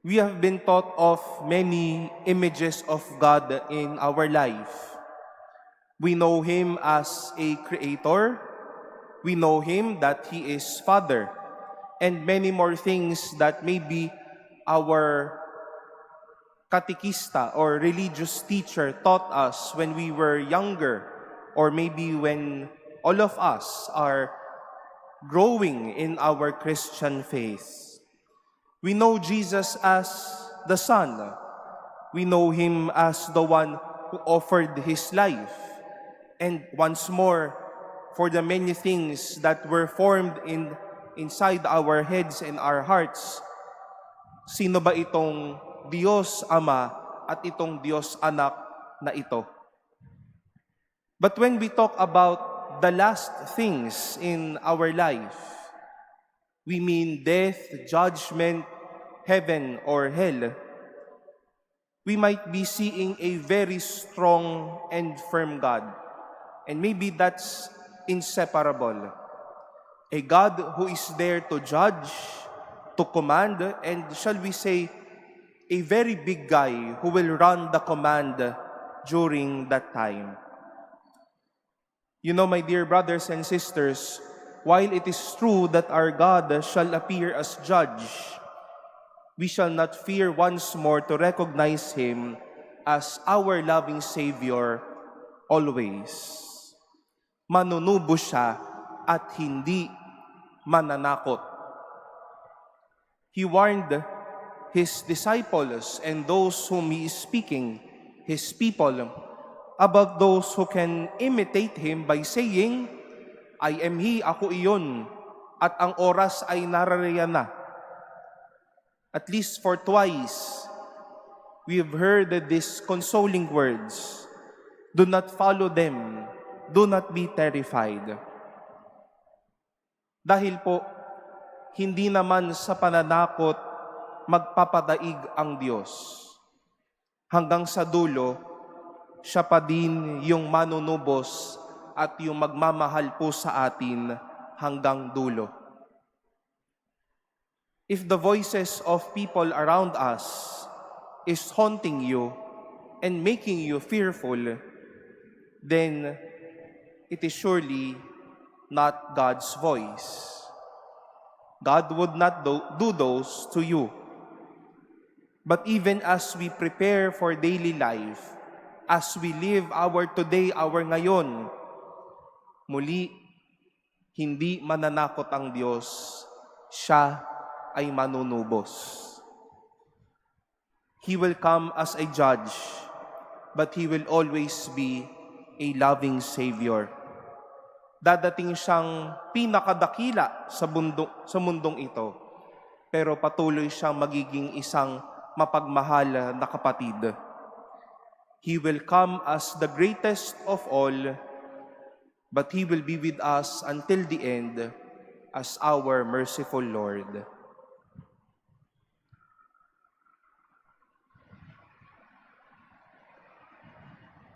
We have been taught of many images of God in our life. We know Him as a creator. We know Him that He is Father. And many more things that maybe our katikista or religious teacher taught us when we were younger, or maybe when all of us are growing in our Christian faith. We know Jesus as the Son. We know Him as the one who offered His life. And once more, for the many things that were formed inside our heads and our hearts, sino ba itong Diyos Ama at itong Diyos Anak na ito? But when we talk about the last things in our life, we mean death, judgment, heaven, or hell. We might be seeing a very strong and firm God. And maybe that's inseparable. A God who is there to judge, to command, and shall we say, a very big guy who will run the command during that time. You know, my dear brothers and sisters, while it is true that our God shall appear as judge, we shall not fear once more to recognize Him as our loving Savior always. Manunubo siya at hindi mananakot. He warned His disciples and those whom He is speaking, His people, about those who can imitate Him by saying, I am He, ako iyon, at ang oras ay narariyan na. At least for twice, we have heard these consoling words, do not follow them, do not be terrified. Dahil po, hindi naman sa pananakot magpapadaig ang Diyos. Hanggang sa dulo, siya pa din yung manunubos at yung magmamahal po sa atin hanggang dulo. If the voices of people around us is haunting you and making you fearful, then it is surely not God's voice. God would not do those to you. But even as we prepare for daily life, as we live our today, our ngayon, muli, hindi mananakot ang Diyos, siya ay manunubos. He will come as a judge, but He will always be a loving Savior. Dadating siyang pinakadakila sa mundong ito, pero patuloy siyang magiging isang mapagmahal na kapatid. He will come as the greatest of all, but He will be with us until the end as our merciful Lord.